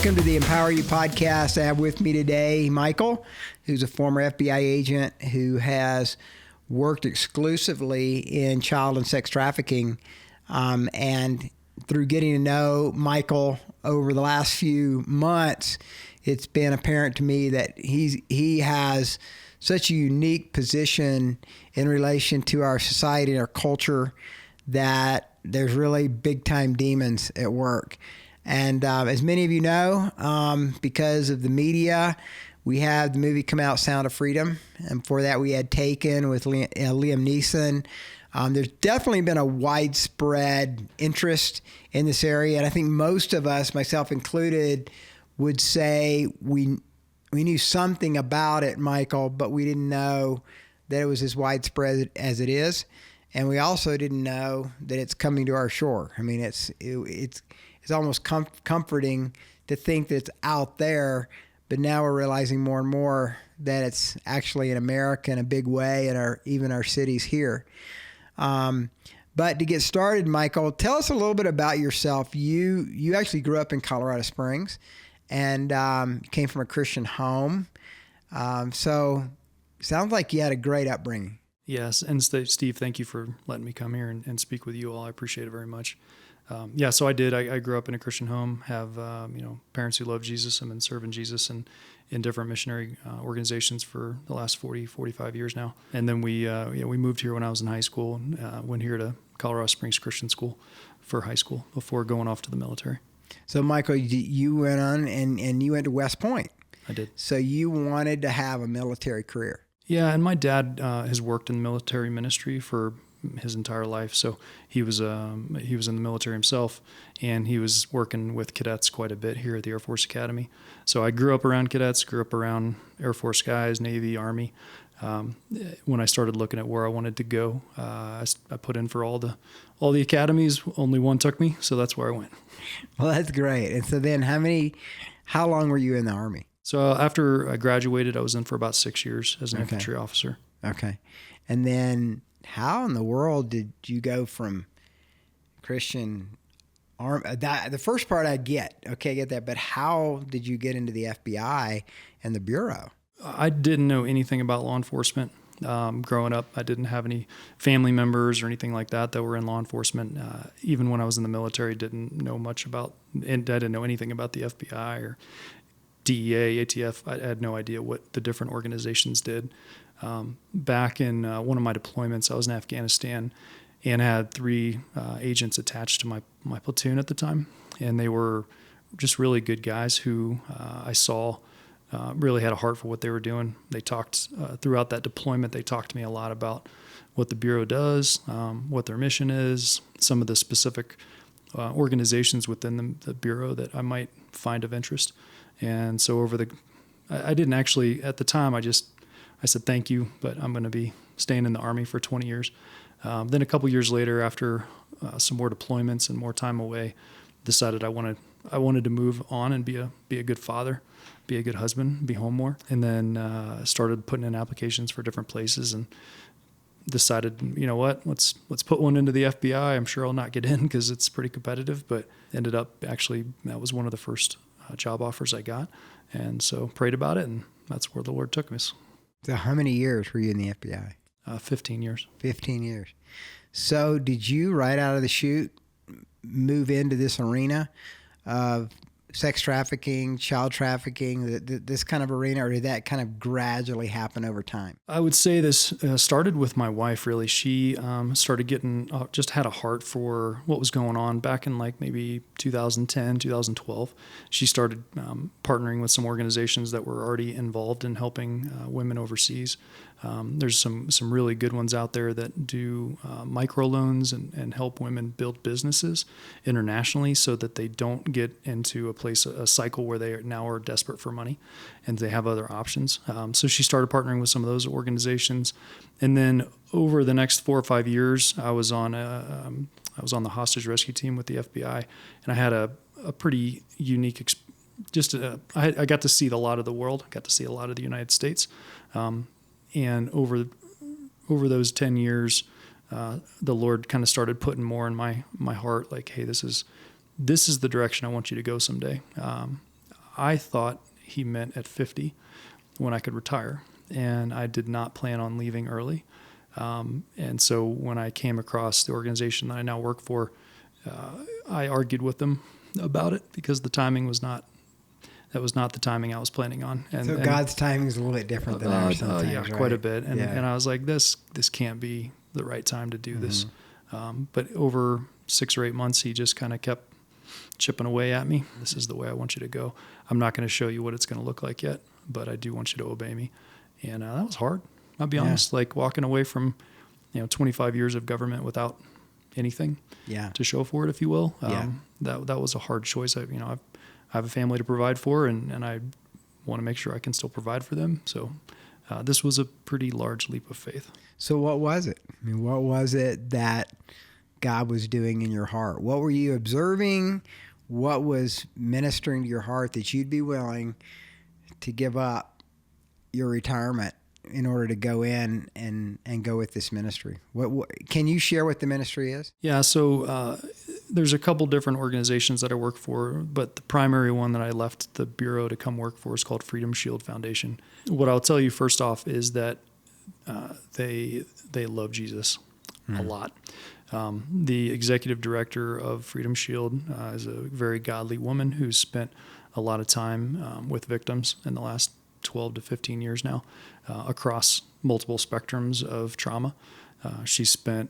Welcome to the EmpowerU podcast. I have with me today Michael, who's a former FBI agent who has worked exclusively in child and sex trafficking. And through getting to know Michael over the last few months, it's been apparent to me that he has such a unique position in relation to our society and our culture that there's really big-time demons at work. And as many of you know, because of the media, we had the movie come out, Sound of Freedom. And for that, we had Taken with Liam Neeson. There's definitely been a widespread interest in this area. And I think most of us, myself included, would say we knew something about it, Michael, but we didn't know that it was as widespread as it is. And we also didn't know that it's coming to our shore. I mean, it's almost comforting to think that it's out there, but now we're realizing more and more that it's actually in America in a big way, and even our cities here. But to get started, Michael, tell us a little bit about yourself. You actually grew up in Colorado Springs, and came from a Christian home. So sounds like you had a great upbringing. Yes, and Steve, thank you for letting me come here and speak with you all. I appreciate it very much. So I did. I grew up in a Christian home, have parents who love Jesus. I've been serving Jesus in different missionary organizations for the last 45 years now. And then we moved here when I was in high school, went here to Colorado Springs Christian School for high school before going off to the military. So Michael, you went on and you went to West Point. I did. So you wanted to have a military career. Yeah, and my dad has worked in the military ministry for his entire life. So he was in the military himself, and he was working with cadets quite a bit here at the Air Force Academy. So I grew up around cadets, grew up around Air Force guys, Navy, Army. When I started looking at where I wanted to go, I put in for all the academies. Only one took me, so that's where I went. Well, that's great. And so then how long were you in the Army? So after I graduated, I was in for about 6 years as an infantry officer. Okay. And then how in the world did you go from Christian Army? The first part I get that. But how did you get into the FBI and the Bureau? I didn't know anything about law enforcement. Growing up, I didn't have any family members or anything like that were in law enforcement. Even when I was in the military, didn't know much about, and I didn't know anything about the FBI or DEA, ATF. I had no idea what the different organizations did. Back in one of my deployments, I was in Afghanistan and had 3 agents attached to my platoon at the time. And they were just really good guys who I saw really had a heart for what they were doing. They talked throughout that deployment. They talked to me a lot about what the Bureau does, what their mission is, some of the specific organizations within the Bureau that I might find of interest. And so I didn't actually, at the time, I said, thank you, but I'm going to be staying in the Army for 20 years. Then a couple years later, after some more deployments and more time away, decided I wanted to move on and be a good father, be a good husband, be home more. And then started putting in applications for different places and decided, you know what, let's put one into the FBI. I'm sure I'll not get in because it's pretty competitive, but ended up actually, that was one of the first job offers I got. And so prayed about it, and that's where the Lord took me. So how many years were you in the FBI? 15 years. 15 years. So did you, right out of the chute, move into this arena of sex trafficking, child trafficking, this kind of arena, or did that kind of gradually happen over time? I would say this started with my wife, really. She started getting, just had a heart for what was going on back in like maybe 2010, 2012. She started partnering with some organizations that were already involved in helping women overseas. There's some really good ones out there that do microloans and help women build businesses internationally so that they don't get into a cycle where they now are desperate for money and they have other options. So she started partnering with some of those organizations. And then over the next 4 or 5 years, I was on the hostage rescue team with the FBI, and I had a pretty unique I got to see a lot of the world, got to see a lot of the United States. And over those 10 years, the Lord kind of started putting more in my heart, like, hey, this is the direction I want you to go someday. I thought he meant at 50 when I could retire, and I did not plan on leaving early. And so when I came across the organization that I now work for, I argued with them about it because the timing was not the timing I was planning on. And God's timing is a little bit different than ours sometimes, yeah, right? quite a bit. And I was like, this can't be the right time to do this. But over 6 or 8 months, he just kind of kept chipping away at me. This is the way I want you to go. I'm not going to show you what it's going to look like yet, but I do want you to obey me. And that was hard. I'll be honest, like walking away from, 25 years of government without anything to show for it, if you will. That was a hard choice. I have a family to provide for, and I want to make sure I can still provide for them. So this was a pretty large leap of faith. So what was it? I mean, what was it that God was doing in your heart? What were you observing? What was ministering to your heart that you'd be willing to give up your retirement in order to go in and go with this ministry? What can you share what the ministry is? Yeah, so there's a couple different organizations that I work for, but the primary one that I left the bureau to come work for is called Freedom Shield Foundation. What I'll tell you first off is that they love Jesus a lot. The executive director of Freedom Shield is a very godly woman who's spent a lot of time with victims in the last 12 to 15 years now across multiple spectrums of trauma. She spent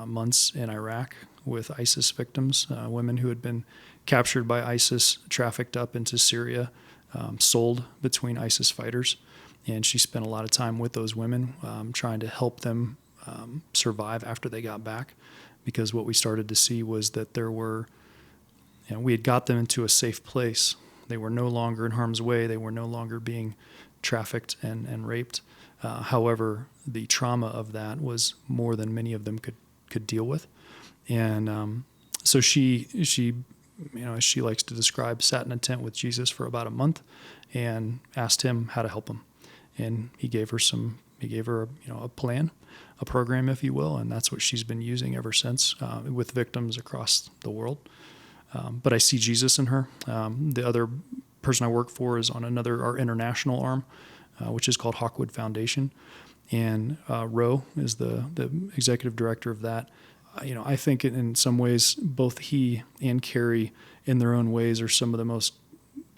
months in Iraq with ISIS victims, women who had been captured by ISIS, trafficked up into Syria, sold between ISIS fighters. And she spent a lot of time with those women trying to help them survive after they got back. Because what we started to see was that there were, we had got them into a safe place. They were no longer in harm's way. They were no longer being trafficked and raped. However, the trauma of that was more than many of them could deal with. And so she, as she likes to describe, sat in a tent with Jesus for about a month and asked him how to help him. And he gave her a plan, a program, if you will, and that's what she's been using ever since with victims across the world. But I see Jesus in her. The other person I work for is on our international arm, which is called Hawkwood Foundation. And Roe is the executive director of that. I think in some ways, both he and Carrie, in their own ways, are some of the most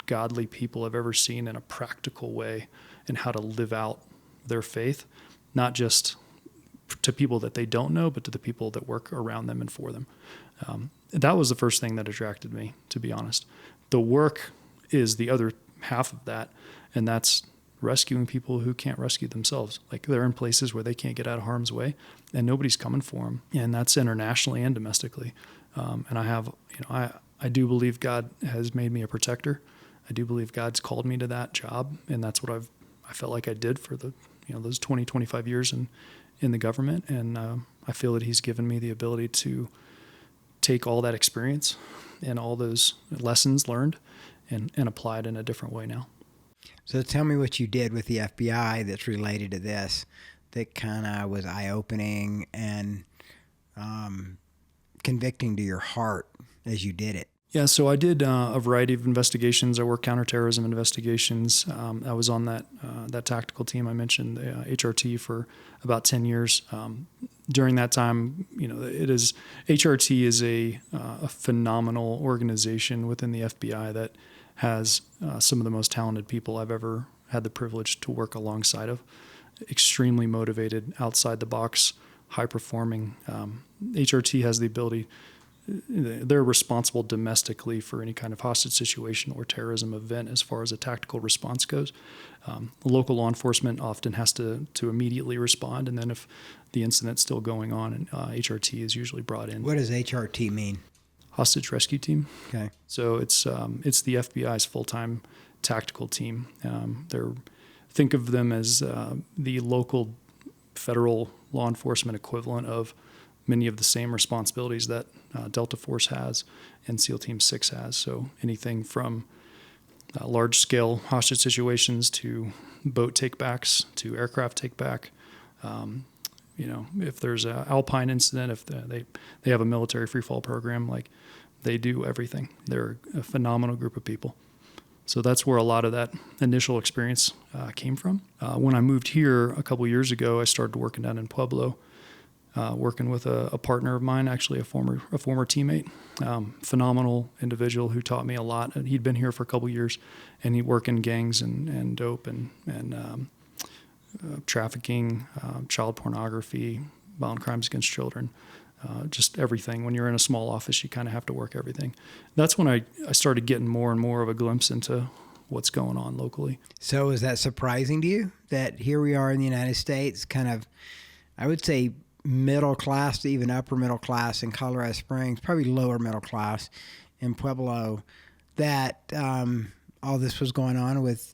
godly people I've ever seen in a practical way in how to live out their faith, not just to people that they don't know, but to the people that work around them and for them. That was the first thing that attracted me, to be honest. The work is the other half of that, and that's rescuing people who can't rescue themselves. Like they're in places where they can't get out of harm's way, and nobody's coming for them, and that's internationally and domestically. And I do believe God has made me a protector. I do believe God's called me to that job, and that's what I felt like I did for those 20, 25 years in the government, and I feel that He's given me the ability to take all that experience and all those lessons learned and apply it in a different way now. So tell me what you did with the FBI that's related to this, that kind of was eye-opening and convicting to your heart as you did it. Yeah, so I did a variety of investigations. I worked counterterrorism investigations. I was on that tactical team I mentioned, the HRT, for about 10 years. During that time, HRT is a phenomenal organization within the FBI that has some of the most talented people I've ever had the privilege to work alongside of. Extremely motivated, outside the box, high performing. HRT has the ability. They're responsible domestically for any kind of hostage situation or terrorism event as far as a tactical response goes. Local law enforcement often has to immediately respond, and then if the incident's still going on, HRT is usually brought in. What does HRT mean? Hostage Rescue Team. Okay. So it's the FBI's full-time tactical team. Think of them as the local federal law enforcement equivalent of many of the same responsibilities that Delta Force has and SEAL Team 6 has. So anything from large-scale hostage situations to boat takebacks to aircraft takeback. If there's an Alpine incident, if they have a military free fall program, like they do everything. They're a phenomenal group of people. So that's where a lot of that initial experience came from. When I moved here a couple years ago, I started working down in Pueblo, working with a partner of mine, actually a former teammate, phenomenal individual who taught me a lot. He'd been here for a couple years, and he'd work in gangs and dope and trafficking, child pornography, violent crimes against children. Just everything. When you're in a small office, you kind of have to work everything. That's when I started getting more and more of a glimpse into what's going on locally. So is that surprising to you that here we are in the United States, kind of, I would say middle class to even upper middle class in Colorado Springs, probably lower middle class in Pueblo, that all this was going on with?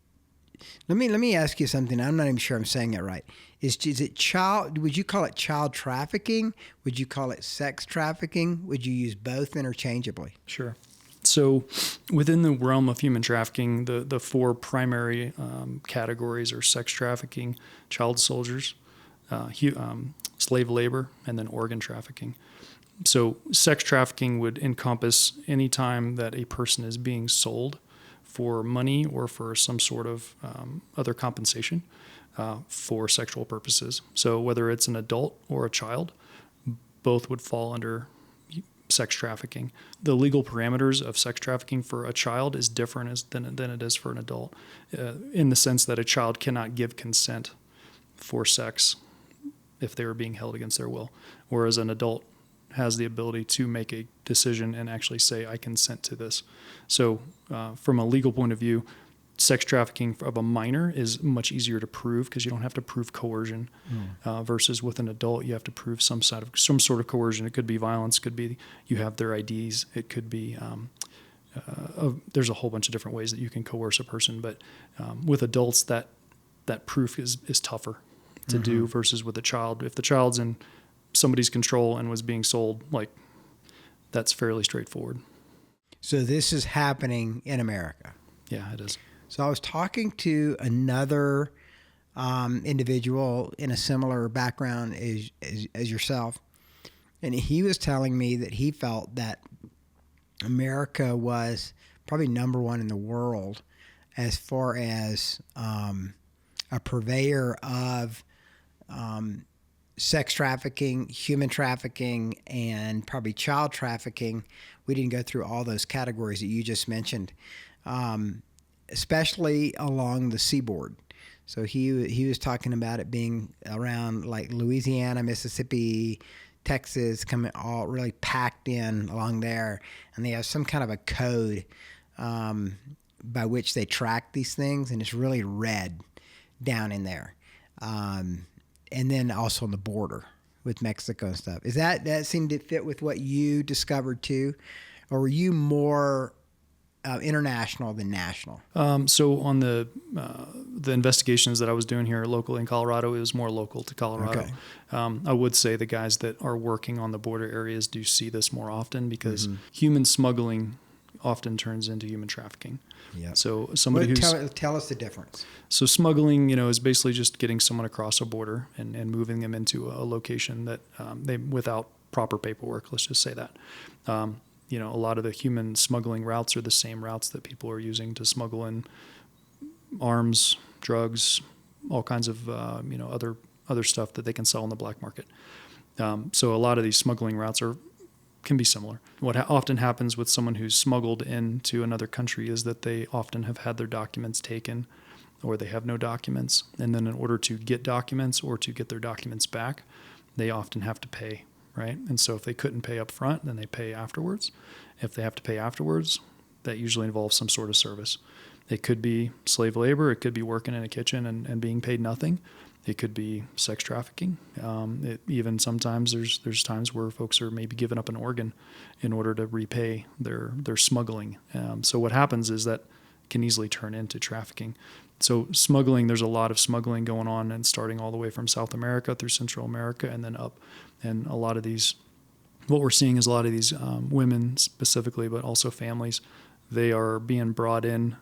Let me ask you something. I'm not even sure I'm saying it right. Is it child? Would you call it child trafficking? Would you call it sex trafficking? Would you use both interchangeably? Sure. So within the realm of human trafficking, the four primary categories are sex trafficking, child soldiers, slave labor, and then organ trafficking. So sex trafficking would encompass any time that a person is being sold for money or for some sort of other compensation for sexual purposes. So whether it's an adult or a child, both would fall under sex trafficking. The legal parameters of sex trafficking for a child is different than it is for an adult, in the sense that a child cannot give consent for sex if they were being held against their will, whereas an adult has the ability to make a decision and actually say, I consent to this. So from a legal point of view, sex trafficking of a minor is much easier to prove because you don't have to prove coercion versus with an adult, you have to prove some sort of coercion. It could be violence, could be you have their IDs, it could be there's a whole bunch of different ways that you can coerce a person. But with adults, that proof is tougher to do versus with a child. If the child's in somebody's control and was being sold, like, that's fairly straightforward. So this is happening in America. Yeah, it is. So I was talking to another individual in a similar background as yourself, and he was telling me that he felt that America was probably number one in the world as far as a purveyor of sex trafficking, human trafficking, and probably child trafficking. We didn't go through all those categories that you just mentioned, especially along the seaboard. So he was talking about it being around like Louisiana, Mississippi, Texas, coming all really packed in along there, and they have some kind of a code by which they track these things, and it's really red down in there. And then also on the border with Mexico and stuff. Is that seemed to fit with what you discovered too? Or were you more international than national? So on the investigations that I was doing here locally in Colorado, it was more local to Colorado. Okay. I would say the guys that are working on the border areas do see this more often because human smuggling often turns into human trafficking. Yep. So somebody who's tell us the difference. So smuggling, is basically just getting someone across a border and moving them into a location that they without proper paperwork. Let's just say that. A lot of the human smuggling routes are the same routes that people are using to smuggle in arms, drugs, all kinds of other stuff that they can sell on the black market. So a lot of these smuggling routes can be similar. What often happens with someone who's smuggled into another country is that they often have had their documents taken or they have no documents. And then in order to get documents or to get their documents back, they often have to pay, right? And so if they couldn't pay up front, then they pay afterwards. If they have to pay afterwards, that usually involves some sort of service. It could be slave labor. It could be working in a kitchen and being paid nothing. It could be sex trafficking. Even sometimes there's times where folks are maybe giving up an organ in order to repay their smuggling. So what happens is that can easily turn into trafficking. So smuggling, there's a lot of smuggling going on and starting all the way from South America through Central America and then up. And a lot of these, what we're seeing is a lot of these women specifically, but also families, they are being brought in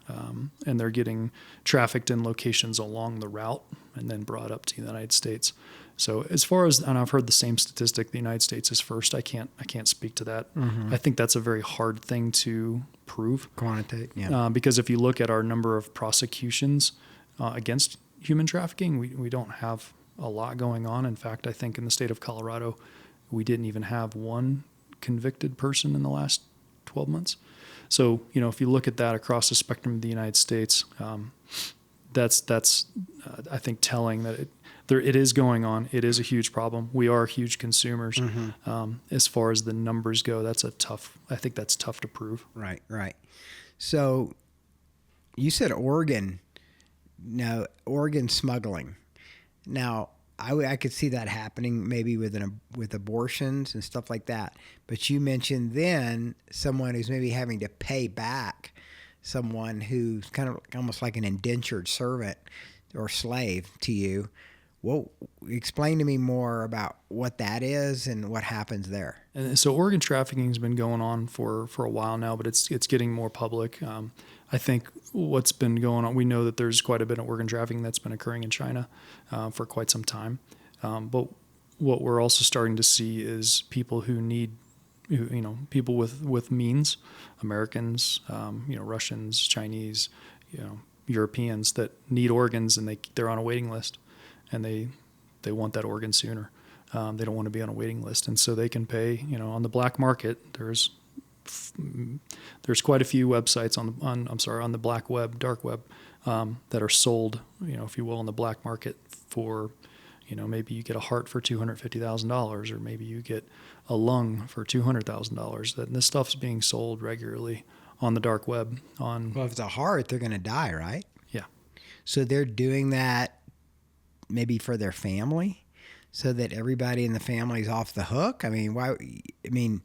and they're getting trafficked in locations along the route and then brought up to the United States. So as far as, and I've heard the same statistic, the United States is first. I can't speak to that. I think that's a very hard thing to prove. Quantitate, yeah. Because if you look at our number of prosecutions against human trafficking, we don't have a lot going on. In fact, I think in the state of Colorado, we didn't even have one convicted person in the last 12 months. So, if you look at that across the spectrum of the United States, that's I think telling that it is going on. It is a huge problem. We are huge consumers. As far as the numbers go, I think that's tough to prove. Right. So you said Oregon smuggling. Now, I could see that happening maybe with abortions and stuff like that. But you mentioned then someone who's maybe having to pay back someone who's kind of almost like an indentured servant or slave to you. Well, explain to me more about what that is and what happens there. And so organ trafficking has been going on for a while now, but it's getting more public. I think what's been going on, we know that there's quite a bit of organ trafficking that's been occurring in China for quite some time. But what we're also starting to see is people people with means, Americans, Russians, Chinese, Europeans that need organs, and they're on a waiting list, and they want that organ sooner. They don't want to be on a waiting list, and so they can pay. On the black market, there's quite a few websites on the black web, dark web, that are sold, if you will, on the black market for, maybe you get a heart for $250,000, or maybe you get a lung for $200,000. And this stuff's being sold regularly on the dark web. Well, if it's a heart, they're going to die, right? Yeah. So they're doing that maybe for their family, so that everybody in the family is off the hook. I mean, why? I mean.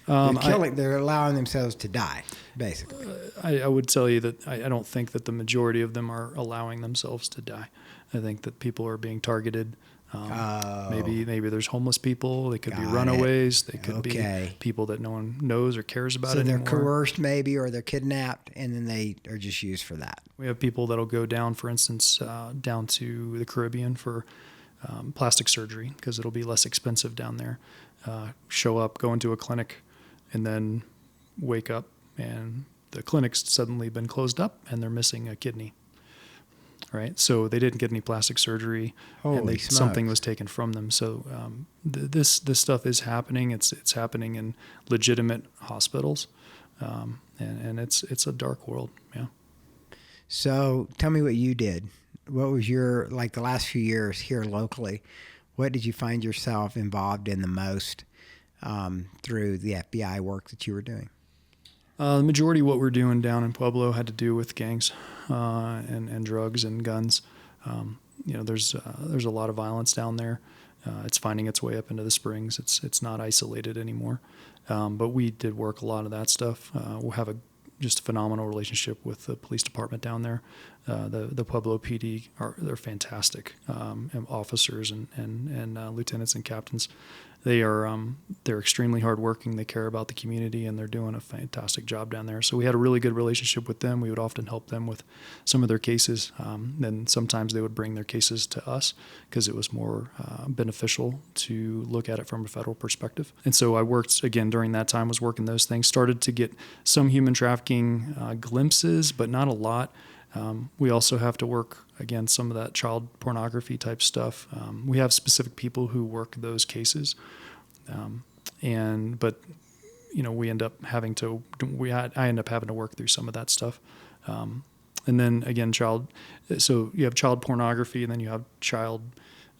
They're allowing themselves to die, basically. I would tell you that I don't think that the majority of them are allowing themselves to die. I think that people are being targeted. Maybe there's homeless people. They could be runaways. They could be people that no one knows or cares about anymore. So they're coerced maybe, or they're kidnapped, and then they are just used for that. We have people that'll go down, for instance, down to the Caribbean for plastic surgery because it'll be less expensive down there. Show up, go into a clinic, and then wake up and the clinic's suddenly been closed up and they're missing a kidney. Right? So they didn't get any plastic surgery. Holy smokes. Something was taken from them. So this stuff is happening. It's happening in legitimate hospitals. And it's a dark world. Yeah. So tell me what you did. What was the last few years here locally, what did you find yourself involved in the most through the FBI work that you were doing? The majority of what we're doing down in Pueblo had to do with gangs and drugs and guns. There's a lot of violence down there. It's finding its way up into the Springs. It's not isolated anymore. But we did work a lot of that stuff. We'll have just a phenomenal relationship with the police department down there. The Pueblo PD they're fantastic officers and lieutenants and captains. They're extremely hardworking. They care about the community, and they're doing a fantastic job down there. So we had a really good relationship with them. We would often help them with some of their cases. Then sometimes they would bring their cases to us because it was more beneficial to look at it from a federal perspective. And so I worked, again, during that time, was working those things. Started to get some human trafficking glimpses, but not a lot. We also have to work, again, some of that child pornography type stuff. We have specific people who work those cases. But we end up having to, I end up having to work through some of that stuff. And then again, so you have child pornography, and then you have child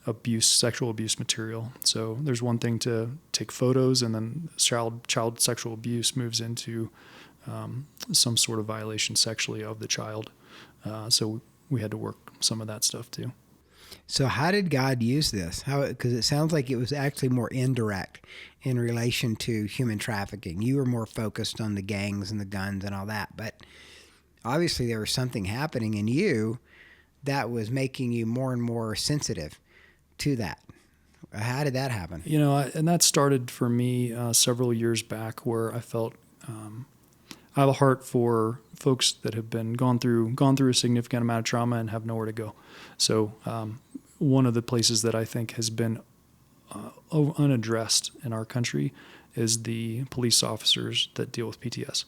abuse, sexual abuse material. So there's one thing to take photos, and then child sexual abuse moves into some sort of violation sexually of the child. So we had to work some of that stuff too. So how did God use this? Because it sounds like it was actually more indirect in relation to human trafficking. You were more focused on the gangs and the guns and all that, but obviously there was something happening in you that was making you more and more sensitive to that. How did that happen? And that started for me several years back, where I felt I have a heart for folks that have gone through a significant amount of trauma and have nowhere to go. So one of the places that I think has been unaddressed in our country is the police officers that deal with PTS.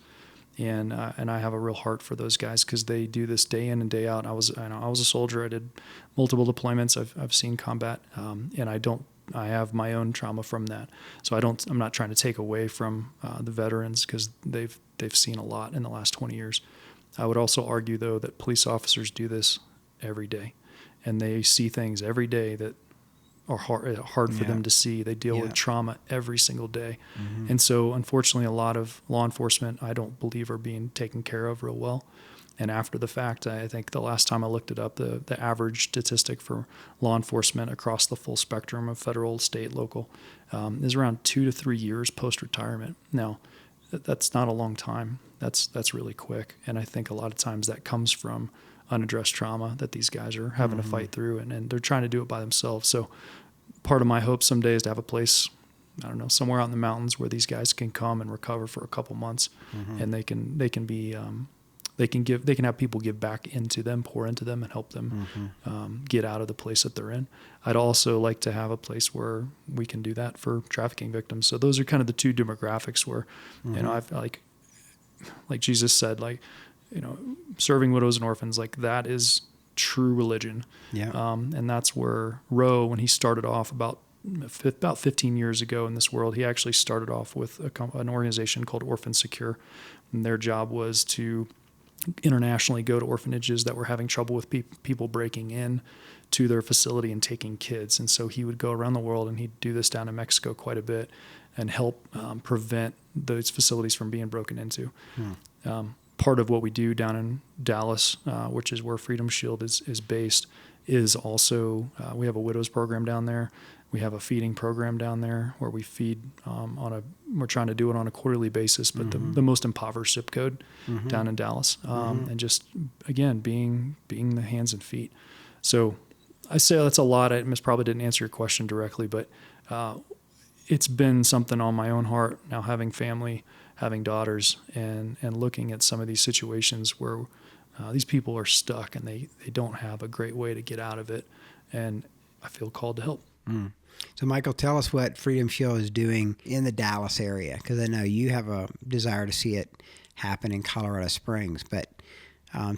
And I have a real heart for those guys because they do this day in and day out. I was a soldier. I did multiple deployments. I've seen combat, and I have my own trauma from that. So I'm not trying to take away from the veterans because they've seen a lot in the last 20 years. I would also argue though that police officers do this every day, and they see things every day that are hard for them to see. They deal with trauma every single day. Mm-hmm. And so unfortunately, a lot of law enforcement, I don't believe, are being taken care of real well. And after the fact, I think the last time I looked it up, the average statistic for law enforcement across the full spectrum of federal, state, local, is around 2 to 3 years post-retirement. Now, that's not a long time. That's really quick. And I think a lot of times that comes from unaddressed trauma that these guys are having to fight through, and they're trying to do it by themselves. So part of my hope someday is to have a place, I don't know, somewhere out in the mountains where these guys can come and recover for a couple months, and they can have people give back into them, pour into them, and help them get out of the place that they're in. I'd also like to have a place where we can do that for trafficking victims. So those are kind of the two demographics where, I've like Jesus said, serving widows and orphans, that is true religion. Yeah. And that's where Roe, when he started off about 15 years ago in this world, he actually started off with an organization called Orphan Secure. And their job was to internationally go to orphanages that were having trouble with people breaking in to their facility and taking kids. And so he would go around the world, and he'd do this down in Mexico quite a bit and help prevent those facilities from being broken into. Part of what we do down in Dallas, which is where Freedom Shield is based, is also we have a widows program down there. We have a feeding program down there where we feed we're trying to do it on a quarterly basis, but the most impoverished zip code down in Dallas, and just again being the hands and feet. So I say that's a lot. I probably didn't answer your question directly, but it's been something on my own heart now, having family, having daughters, and looking at some of these situations where these people are stuck and they don't have a great way to get out of it, and I feel called to help. So Michael, tell us what Freedom Shield is doing in the Dallas area, because I know you have a desire to see it happen in Colorado Springs, but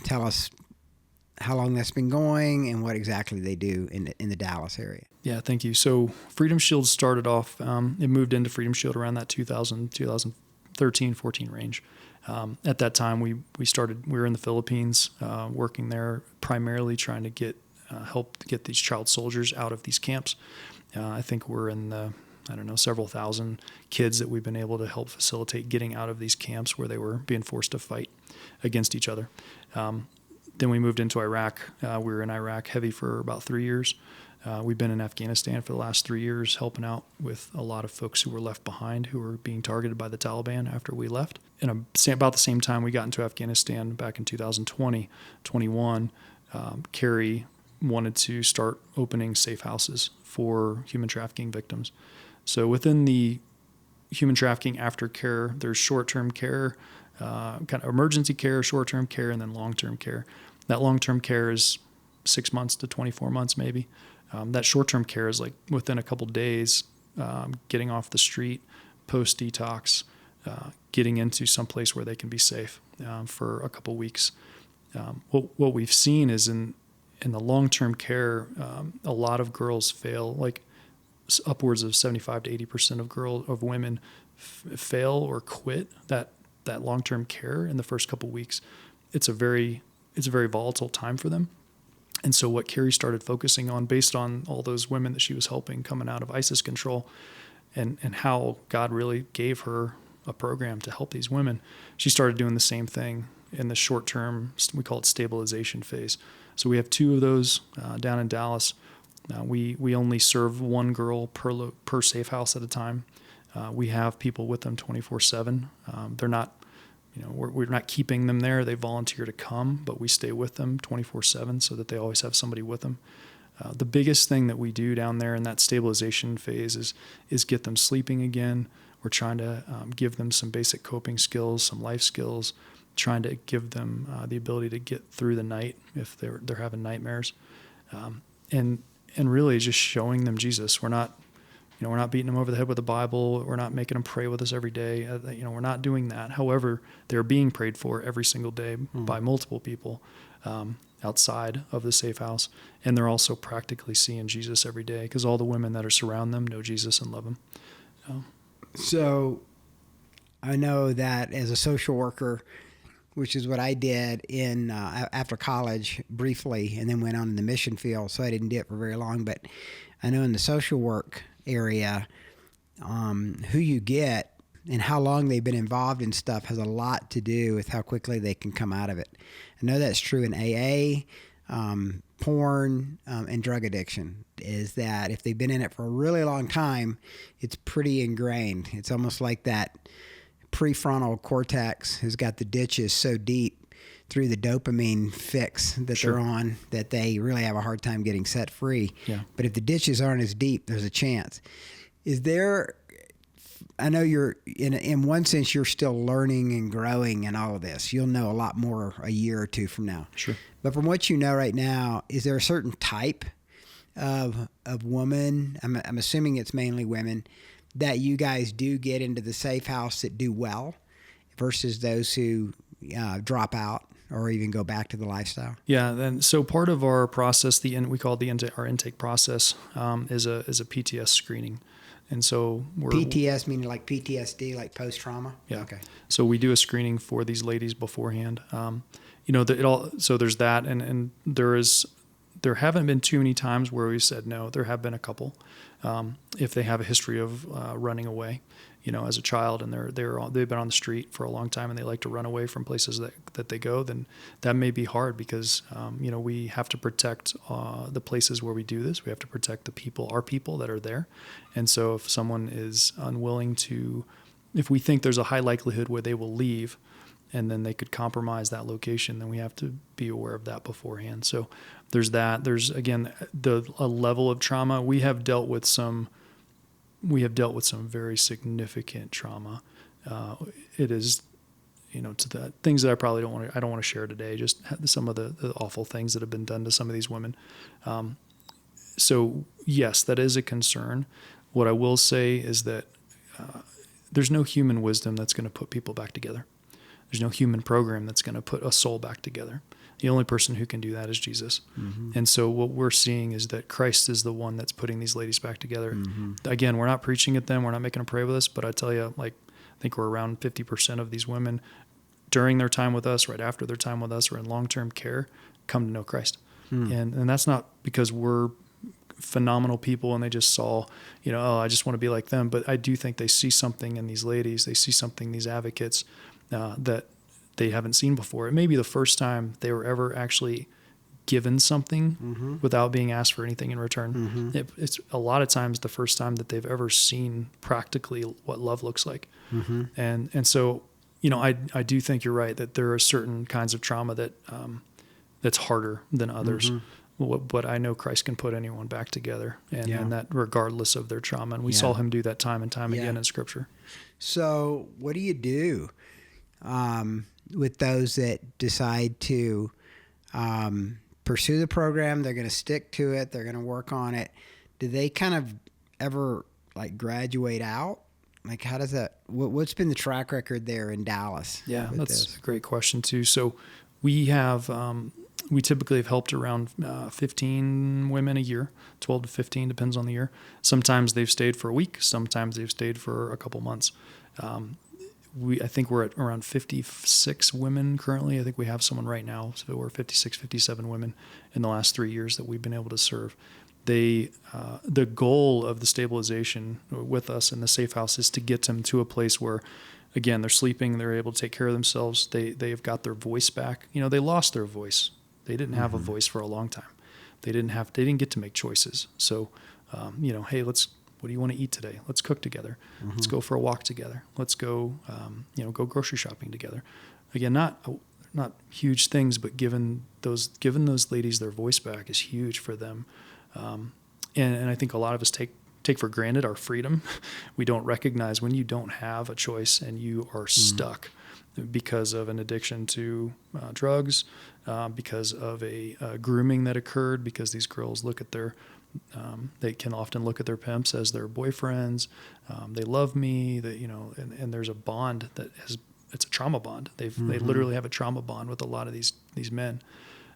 tell us how long that's been going and what exactly they do in the Dallas area. Yeah, thank you. So Freedom Shield started off, it moved into Freedom Shield around that 2013, 14 range. At that time, we were in the Philippines, working there, primarily trying to help get these child soldiers out of these camps. I think we're in the, several thousand kids that we've been able to help facilitate getting out of these camps where they were being forced to fight against each other. Then we moved into Iraq. We were in Iraq heavy for about 3 years. We've been in Afghanistan for the last 3 years, helping out with a lot of folks who were left behind, who were being targeted by the Taliban after we left. And about the same time we got into Afghanistan back in 2021, Carrie wanted to start opening safe houses for human trafficking victims. So within the human trafficking aftercare, there's short-term care, kind of emergency care, short-term care, and then long-term care. That long-term care is 6 months to 24 months maybe. That short-term care is like within a couple days, getting off the street, post-detox, getting into some place where they can be safe for a couple weeks. What we've seen is in the long-term care, a lot of girls fail, like upwards of 75 to 80% of women fail or quit that long-term care in the first couple weeks. It's a very volatile time for them. And so what Carrie started focusing on, based on all those women that she was helping coming out of ISIS control, and how God really gave her a program to help these women, she started doing the same thing in the short term, we call it stabilization phase. So we have 2 of those down in Dallas. We only serve 1 girl per safe house at a time. We have people with them 24/7. They're not, we're not keeping them there. They volunteer to come, but we stay with them 24/7 so that they always have somebody with them. The biggest thing that we do down there in that stabilization phase is get them sleeping again. We're trying to give them some basic coping skills, some life skills, trying to give them the ability to get through the night if they're having nightmares. And and really just showing them Jesus. We're not beating them over the head with the Bible. We're not making them pray with us every day. We're not doing that. However, they're being prayed for every single day by multiple people outside of the safe house. And they're also practically seeing Jesus every day because all the women that are surround them know Jesus and love him. So I know that as a social worker, which is what I did in after college briefly, and then went on in the mission field, so I didn't do it for very long. But I know in the social work area, who you get and how long they've been involved in stuff has a lot to do with how quickly they can come out of it. I know that's true in AA, porn, and drug addiction, is that if they've been in it for a really long time, it's pretty ingrained. It's almost like that prefrontal cortex has got the ditches so deep through the dopamine fix that they're on that they really have a hard time getting set free. Yeah. But if the ditches aren't as deep, there's a chance. Is there, I know you're, in one sense, you're still learning and growing and all of this. You'll know a lot more a year or two from now. Sure. But from what you know right now, is there a certain type of woman, I'm assuming it's mainly women, that you guys do get into the safe house that do well versus those who drop out or even go back to the lifestyle? Yeah, and so part of our process, we call it our intake process, is a PTS screening, and so we're PTS meaning like PTSD, like post trauma. Yeah. Okay. So we do a screening for these ladies beforehand. So there's that, and there haven't been too many times where we said no. There have been a couple. If they have a history of running away, as a child, and they've been on the street for a long time and they like to run away from places that they go, then that may be hard because we have to protect the places where we do this. We have to protect our people that are there, and so if someone is unwilling to, if we think there's a high likelihood where they will leave, and then they could compromise that location, then we have to be aware of that beforehand. So there's that. There's, again, a level of trauma. We have dealt with some very significant trauma. It is, to the things that I probably don't want to share today, just some of the awful things that have been done to some of these women. So yes, that is a concern. What I will say is that there's no human wisdom that's going to put people back together. There's no human program that's going to put a soul back together. The only person who can do that is Jesus. Mm-hmm. And so what we're seeing is that Christ is the one that's putting these ladies back together. Mm-hmm. Again, we're not preaching at them. We're not making them pray with us. But I tell you, I think we're around 50% of these women during their time with us, right after their time with us, or in long-term care, come to know Christ. And that's not because we're phenomenal people and they just saw, I just want to be like them. But I do think they see something in these ladies. They see something, these advocates, that they haven't seen before. It may be the first time they were ever actually given something without being asked for anything in return. It's a lot of times the first time that they've ever seen practically what love looks like. And so, I do think you're right that there are certain kinds of trauma that that's harder than others. But I know Christ can put anyone back together, and that regardless of their trauma. And we saw him do that time and time again in Scripture. So what do you do with those that decide to pursue the program? They're going to stick to it. They're going to work on it. Do they kind of ever graduate out? How does that? What's been the track record there in Dallas? Yeah, that's a great question too. So we have. We typically have helped around 15 women a year, 12 to 15, depends on the year. Sometimes they've stayed for a week. Sometimes they've stayed for a couple months. I think we're at around 56 women currently. I think we have someone right now. So we're 56, 57 women in the last 3 years that we've been able to serve. The goal of the stabilization with us in the safe house is to get them to a place where, again, they're sleeping, they're able to take care of themselves. They've got their voice back. They lost their voice. They didn't have a voice for a long time. They didn't get to make choices. So, hey, what do you want to eat today? Let's cook together. Let's go for a walk together. Let's go, go grocery shopping together. Again, not huge things, but giving those ladies their voice back is huge for them. And I think a lot of us take for granted our freedom. We don't recognize when you don't have a choice and you are stuck because of an addiction to drugs, because of a grooming that occurred, because these girls look at their They can often look at their pimps as their boyfriends. They love me. That and there's a bond it's a trauma bond. They literally have a trauma bond with a lot of these men.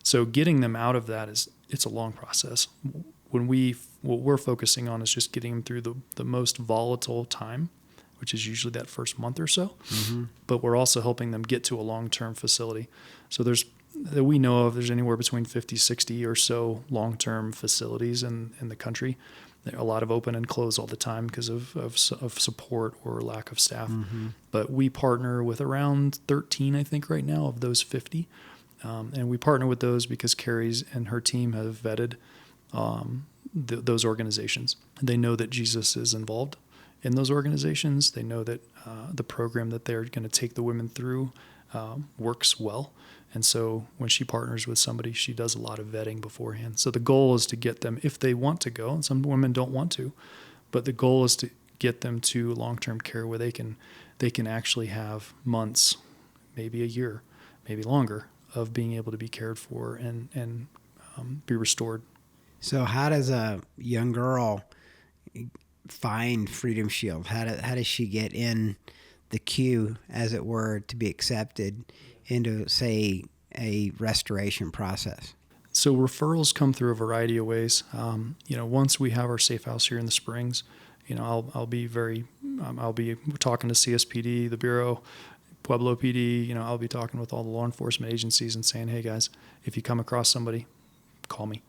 So getting them out of that it's a long process. What we're focusing on is just getting them through the most volatile time, which is usually that first month or so. But we're also helping them get to a long-term facility. So that we know of, there's anywhere between 50, 60 or so long-term facilities in the country. There are a lot of open and close all the time because of support or lack of staff. But we partner with around 13, I think, right now of those 50. And we partner with those because Carrie's and her team have vetted those organizations. They know that Jesus is involved in those organizations. They know that the program that they're going to take the women through works well. And so when she partners with somebody, she does a lot of vetting beforehand. So the goal is to get them, if they want to go, and some women don't want to, but the goal is to get them to long-term care where they can actually have months, maybe a year, maybe longer, of being able to be cared for and be restored. So how does a young girl find Freedom Shield? How does she get in the queue, as it were, to be accepted into, say, a restoration process? So referrals come through a variety of ways. Once we have our safe house here in the Springs, I'll be talking to CSPD, the Bureau, Pueblo PD. I'll be talking with all the law enforcement agencies and saying, hey guys, if you come across somebody, call me.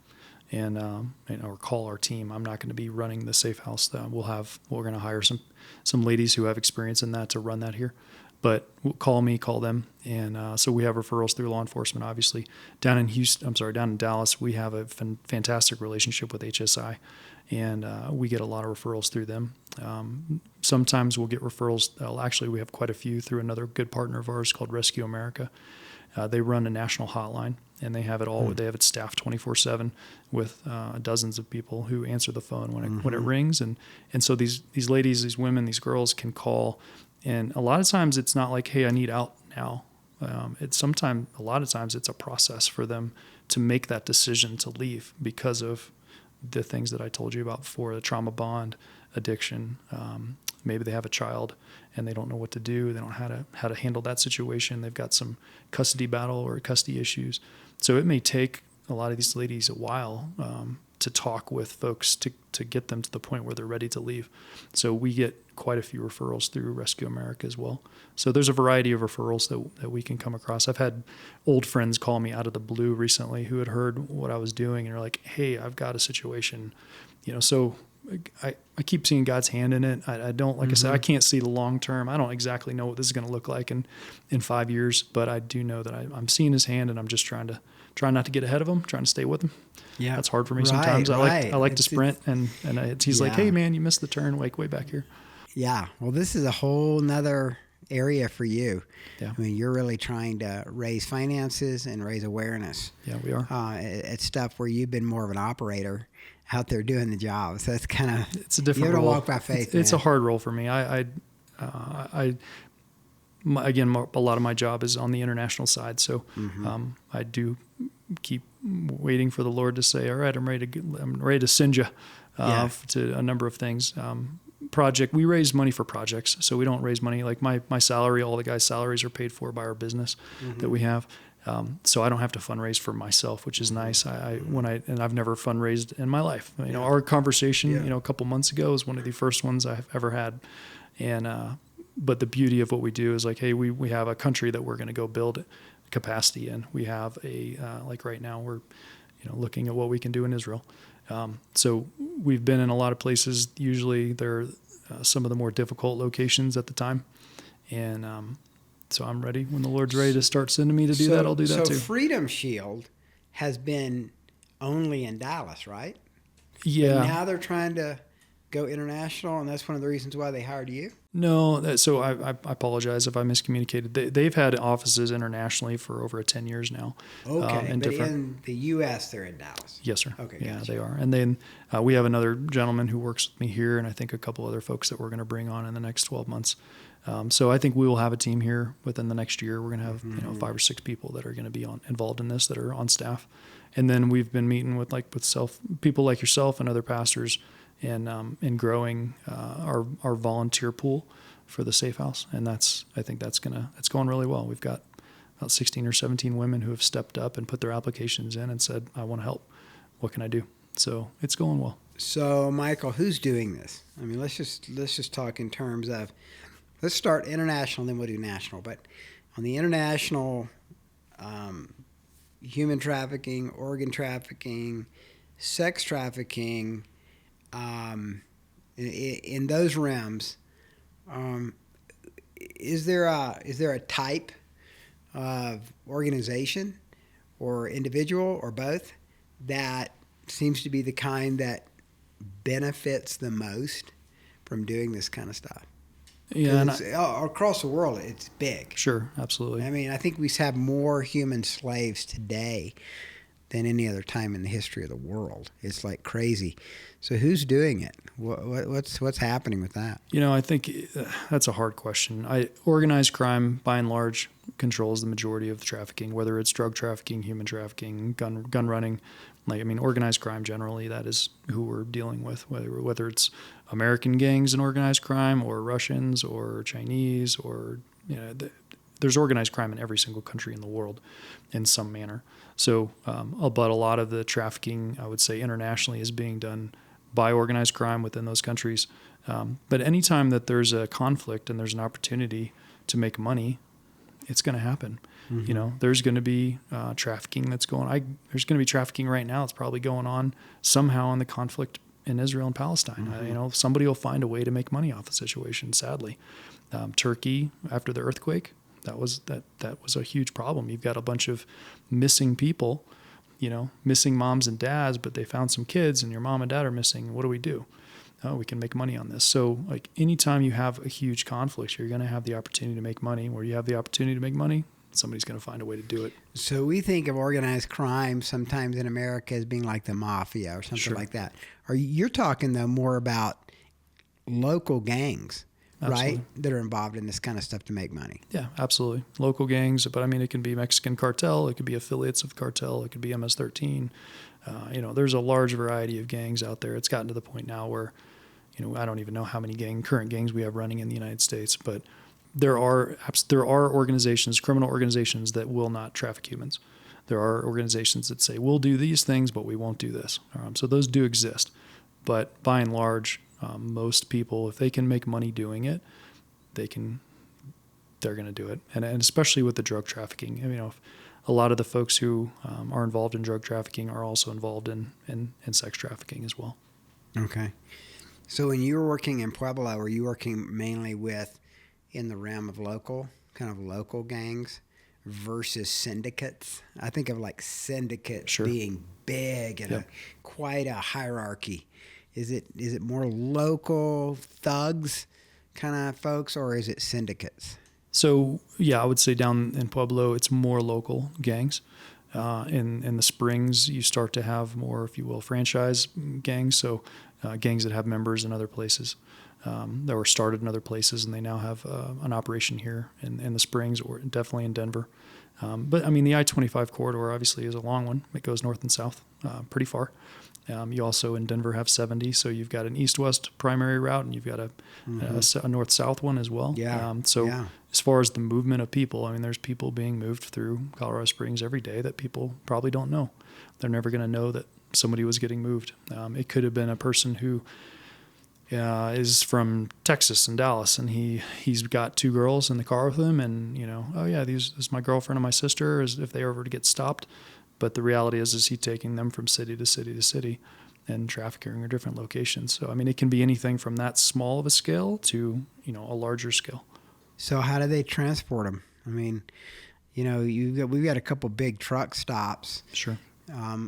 Or call our team. I'm not going to be running the safe house. We're going to hire some ladies who have experience in that to run that here. But call me, call them. And so we have referrals through law enforcement, obviously. Down in Dallas, we have a fantastic relationship with HSI. And we get a lot of referrals through them. Sometimes we'll get referrals. Actually, we have quite a few through another good partner of ours called Rescue America. They run a national hotline, and they have it all. They have it staffed 24/7 with dozens of people who answer the phone when it rings. And so these ladies, these women, these girls can call. And a lot of times it's not like, hey, I need out now. A lot of times it's a process for them to make that decision to leave because of the things that I told you about before, the trauma bond, addiction. Maybe they have a child and they don't know what to do. They don't know how to handle that situation. They've got some custody battle or custody issues. So it may take a lot of these ladies a while to talk with folks to get them to the point where they're ready to leave. So we get quite a few referrals through Rescue America as well. So there's a variety of referrals that we can come across. I've had old friends call me out of the blue recently who had heard what I was doing and are like, hey, I've got a situation. So I keep seeing God's hand in it. I don't, like I said, I can't see the long term. I don't exactly know what this is going to look like in 5 years, but I do know that I'm seeing his hand, and I'm just trying not to get ahead of him, trying to stay with him. Yeah, that's hard for me sometimes. I like to sprint, and he's like, hey man, you missed the turn, like way back here. Yeah, well, this is a whole nother area for you. Yeah. I mean, you're really trying to raise finances and raise awareness. Yeah, we are. It's stuff where you've been more of an operator out there doing the job. So that's kind of, it's a different role. You have to walk by faith. It's a hard role for me. Again, a lot of my job is on the international side. So I do keep waiting for the Lord to say, all right, I'm ready to send you to a number of things. We raise money for projects. So we don't raise money like my salary. All the guys' salaries are paid for by our business that we have. So I don't have to fundraise for myself, which is nice. And I've never fundraised in my life. Our conversation, a couple months ago is one of the first ones I've ever had. And, but the beauty of what we do is like, hey, we have a country that we're going to go build capacity in. We have like right now we're, looking at what we can do in Israel. So we've been in a lot of places. Usually they're some of the more difficult locations at the time. And, so I'm ready. When the Lord's ready to start sending me to do that, I'll do that too. So Freedom Shield has been only in Dallas, right? Yeah. But now they're trying to go international, and that's one of the reasons why they hired you? No. So I apologize if I miscommunicated. They've had offices internationally for over 10 years now. Okay, but in the U.S., they're in Dallas. Yes, sir. Okay, yeah, gotcha. they are. And then we have another gentleman who works with me here, and I think a couple other folks that we're going to bring on in the next 12 months So I think we will have a team here within the next year. We're going to have 5 or 6 people that are going to be involved in this, that are on staff. And then we've been meeting with people like yourself and other pastors, and growing our volunteer pool for the Safe House. And I think that's going really well. We've got about 16 or 17 women who have stepped up and put their applications in and said, I want to help. What can I do? So it's going well. So, Michael, who's doing this? I mean, let's just talk in terms of, let's start international, then we'll do national. But on the international, human trafficking, organ trafficking, sex trafficking, in those realms, is there a type of organization or individual or both that seems to be the kind that benefits the most from doing this kind of stuff? Yeah, and across the world, it's big. Sure, absolutely. I mean, I think we have more human slaves today than any other time in the history of the world. It's like crazy. So who's doing it? What's happening with that? I think that's a hard question. Organized crime, by and large, controls the majority of the trafficking, whether it's drug trafficking, human trafficking, gun running. Organized crime generally, that is who we're dealing with, whether it's American gangs in organized crime or Russians or Chinese or, there's organized crime in every single country in the world in some manner. So, but a lot of the trafficking, I would say internationally, is being done by organized crime within those countries. But anytime that there's a conflict and there's an opportunity to make money, it's going to happen. Mm-hmm. There's going to be trafficking that's going on. There's going to be trafficking right now. It's probably going on somehow in the conflict in Israel and Palestine. Mm-hmm. Somebody will find a way to make money off the situation, sadly. Turkey, after the earthquake, that was a huge problem. You've got a bunch of missing people, missing moms and dads, but they found some kids and your mom and dad are missing. What do we do? Oh, we can make money on this. So anytime you have a huge conflict, you're going to have the opportunity to make money. Where you have the opportunity to make money, somebody's going to find a way to do it. So we think of organized crime sometimes in America as being like the mafia or something Sure. like that. You're talking, though, more about local gangs, Absolutely. right, that are involved in this kind of stuff to make money. Yeah, absolutely. Local gangs, but it can be Mexican cartel. It could be affiliates of cartel. It could be MS-13. There's a large variety of gangs out there. It's gotten to the point now where, I don't even know how many current gangs we have running in the United States, but there are organizations, criminal organizations, that will not traffic humans. There are organizations that say, we'll do these things, but we won't do this. So those do exist. But by and large, most people, if they can make money doing it, they're going to do it. And especially with the drug trafficking, a lot of the folks who are involved in drug trafficking are also involved in sex trafficking as well. Okay. So when you were working in Pueblo, were you working mainly in the realm of local gangs versus syndicates? I think of syndicates Sure. being big and Yep. quite a hierarchy. Is it more local thugs kind of folks, or is it syndicates? So, yeah, I would say down in Pueblo, it's more local gangs. In the Springs, you start to have more, if you will, franchise gangs. So gangs that have members in other places that were started in other places, and they now have an operation here in the Springs, or definitely in Denver. But the I-25 corridor obviously is a long one. It goes north and south pretty far. You also in Denver have 70, so you've got an east-west primary route, and you've got a north-south one as well. Yeah. As far as the movement of people, there's people being moved through Colorado Springs every day that people probably don't know. They're never going to know that somebody was getting moved. It could have been a person who is from Texas and Dallas, and he's got 2 girls in the car with him, and oh yeah, this is my girlfriend and my sister, as if they were to get stopped. But the reality is he's taking them from city to city to city and trafficking in different locations. So, it can be anything from that small of a scale to, a larger scale. So how do they transport them? We've got a couple big truck stops. Sure.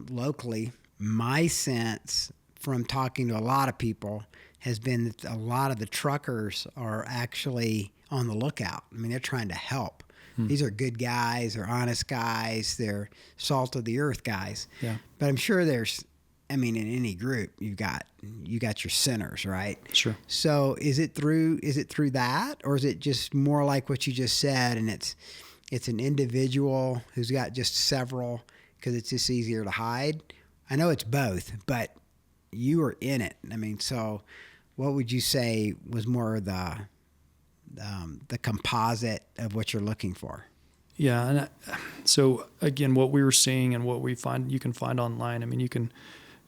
Locally. My sense from talking to a lot of people has been that a lot of the truckers are actually on the lookout. They're trying to help. These are good guys, they're honest guys, they're salt of the earth guys. Yeah. But I'm sure there's I mean, in any group, you got your sinners, right? Sure. So is it through that, or is it just more like what you just said, and it's an individual who's got just several because it's just easier to hide? I know it's both, but you are in it. I mean, so what would you say was more the composite of what you're looking for? Yeah, and so again, what we were seeing and what you can find online. I mean,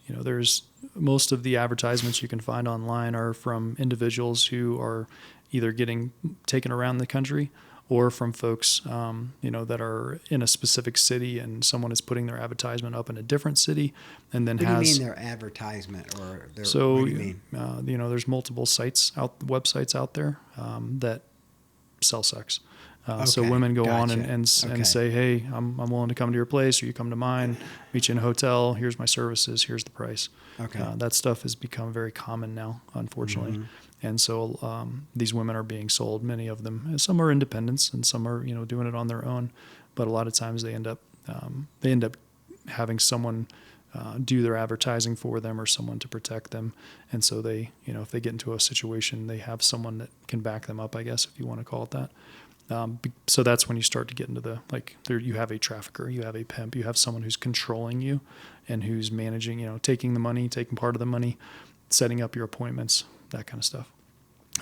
there's most of the advertisements you can find online are from individuals who are either getting taken around the country or from folks, that are in a specific city and someone is putting their advertisement up in a different city and then What do you mean their advertisement or their, so, what do you mean? There's multiple websites out there that sell sex. So women go on and say, hey, I'm willing to come to your place, or you come to mine, meet you in a hotel. Here's my services. Here's the price. Okay. That stuff has become very common now, unfortunately. Mm-hmm. And so these women are being sold, many of them. And some are independents and some are, doing it on their own. But a lot of times they end up having someone do their advertising for them or someone to protect them. And so they, if they get into a situation, they have someone that can back them up, I guess, if you want to call it that. So that's when you start to get into you have a trafficker, you have a pimp, you have someone who's controlling you and who's managing, taking the money, taking part of the money, setting up your appointments, that kind of stuff.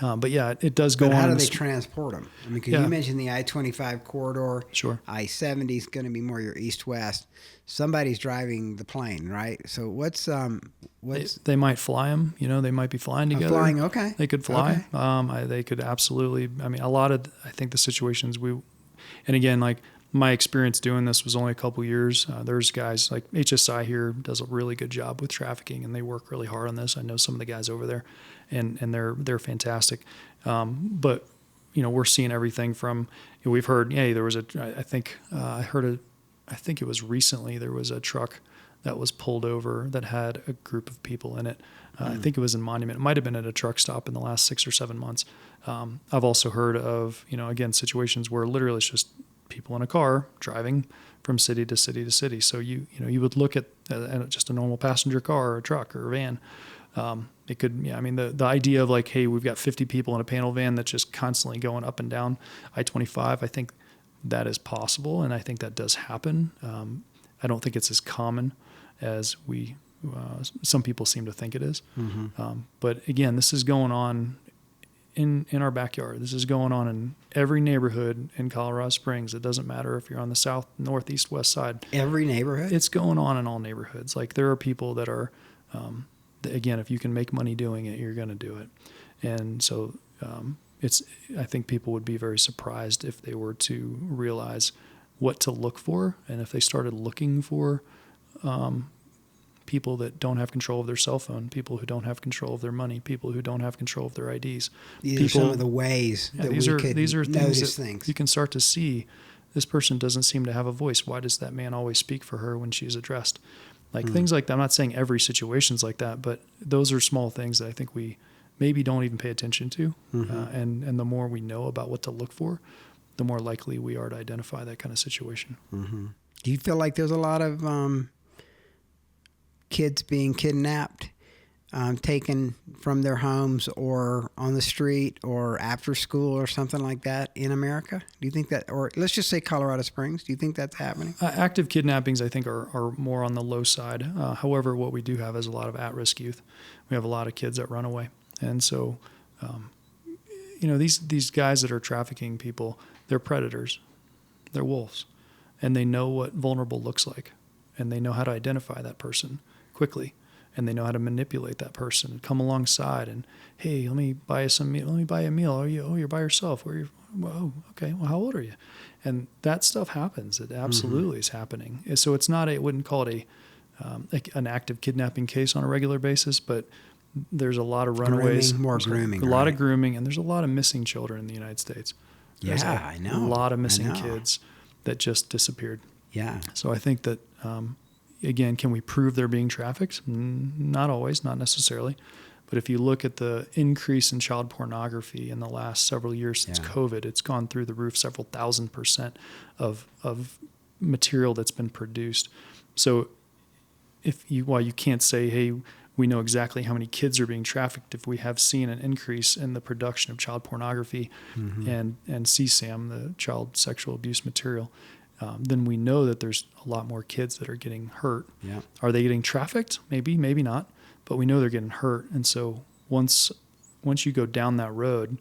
But yeah, it does go on. But how do they transport them? I mean, because you mentioned the I-25 corridor. Sure. I-70 is going to be more your east-west. Somebody's driving the plane, right? So what's they might fly them. They might be flying together. Flying, okay. They could fly. Okay. They could absolutely. I mean, I think the situations and again, like my experience doing this was only a couple years. There's guys like HSI here does a really good job with trafficking, and they work really hard on this. I know some of the guys over there, and they're fantastic. But we're seeing everything from we've heard. Yeah, there was I think it was recently there was a truck that was pulled over that had a group of people in it. I think it was in Monument. It might have been at a truck stop in the last 6 or 7 months. I've also heard of again situations where literally it's just people in a car driving from city to city to city. So you would look at just a normal passenger car or a truck or a van. It could, the idea of like, hey, we've got 50 people in a panel van that's just constantly going up and down I-25. I think that is possible, and I think that does happen. I don't think it's as common as some people seem to think it is. Mm-hmm. But again, this is going on in our backyard. This is going on in every neighborhood in Colorado Springs. It doesn't matter if you're on the south, northeast, west side. Every neighborhood? It's going on in all neighborhoods. Like there are people that are, again, if you can make money doing it, you're going to do it. And so I think people would be very surprised if they were to realize what to look for. And if they started looking for people that don't have control of their cell phone, people who don't have control of their money, people who don't have control of their IDs. These are some of the ways that these are things you can start to see. This person doesn't seem to have a voice. Why does that man always speak for her when she's addressed? Like things like that. I'm not saying every situation's like that, but those are small things that I think we maybe don't even pay attention to. Mm-hmm. And the more we know about what to look for, the more likely we are to identify that kind of situation. Mm-hmm. Do you feel like there's a lot of kids being kidnapped, taken from their homes or on the street or after school or something like that in America? Do you think that, or let's just say Colorado Springs, do you think that's happening? Active kidnappings, I think, are more on the low side. However, what we do have is a lot of at-risk youth. We have a lot of kids that run away. And so, these guys that are trafficking people, they're predators. They're wolves. And they know what vulnerable looks like. And they know how to identify that person quickly, and they know how to manipulate that person and come alongside and, hey, let me buy you some meal. Let me buy you a meal. You're by yourself. Whoa, okay. Well, how old are you? And that stuff happens. It absolutely is happening. So it's not I wouldn't call it an active kidnapping case on a regular basis, but there's a lot of runaways, grooming, a lot of grooming, and there's a lot of missing children in the United States. There's I know. A lot of missing kids that just disappeared. Yeah. So I think that, again, can we prove they're being trafficked? Not always, not necessarily. But if you look at the increase in child pornography in the last several years since COVID, it's gone through the roof, several 1,000% of material that's been produced. So while you can't say, hey, we know exactly how many kids are being trafficked, if we have seen an increase in the production of child pornography and CSAM, the child sexual abuse material, then we know that there's a lot more kids that are getting hurt. Yeah. Are they getting trafficked? Maybe, maybe not, but we know they're getting hurt. And so once you go down that road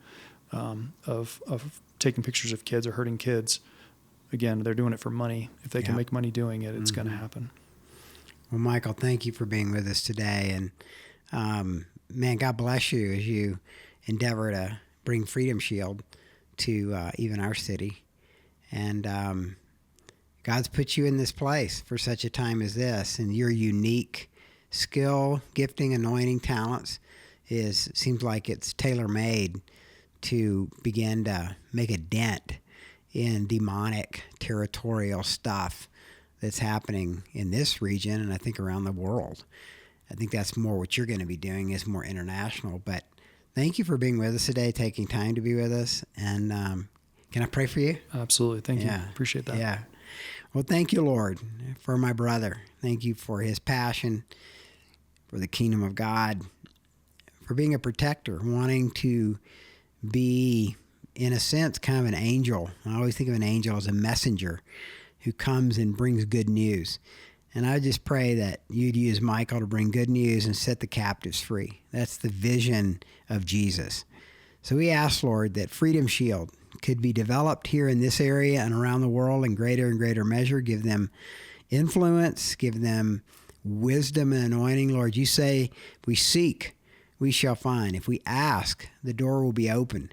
of taking pictures of kids or hurting kids, again, they're doing it for money. If they can make money doing it, it's going to happen. Well, Michael, thank you for being with us today. And man, God bless you as you endeavor to bring Freedom Shield to even our city. And God's put you in this place for such a time as this. And your unique skill, gifting, anointing, talents seems like it's tailor-made to begin to make a dent in demonic territorial stuff that's happening in this region and I think around the world. I think that's more what you're going to be doing, is more international. But thank you for being with us today, taking time to be with us. And can I pray for you? Absolutely. Thank you. Appreciate that. Yeah. Well, thank you, Lord, for my brother. Thank you for his passion for the kingdom of God, for being a protector, wanting to be, in a sense, kind of an angel. I always think of an angel as a messenger who comes and brings good news. And I just pray that you'd use Michael to bring good news and set the captives free. That's the vision of Jesus. So we ask, Lord, that Freedom Shield could be developed here in this area and around the world in greater and greater measure. Give them influence, give them wisdom and anointing. Lord, you say, if we seek, we shall find. If we ask, the door will be open.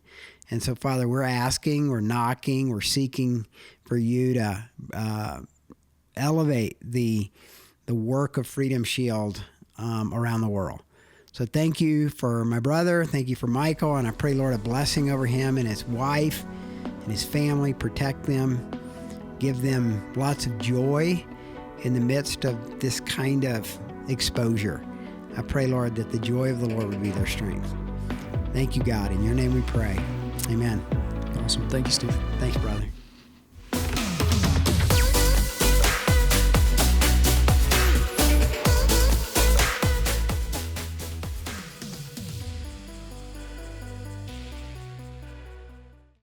And so, Father, we're asking, we're knocking, we're seeking for you to elevate the work of Freedom Shield around the world. So thank you for my brother. Thank you for Michael. And I pray, Lord, a blessing over him and his wife and his family. Protect them. Give them lots of joy in the midst of this kind of exposure. I pray, Lord, that the joy of the Lord would be their strength. Thank you, God. In your name we pray. Amen. Awesome. Thank you, Steve. Thanks, brother.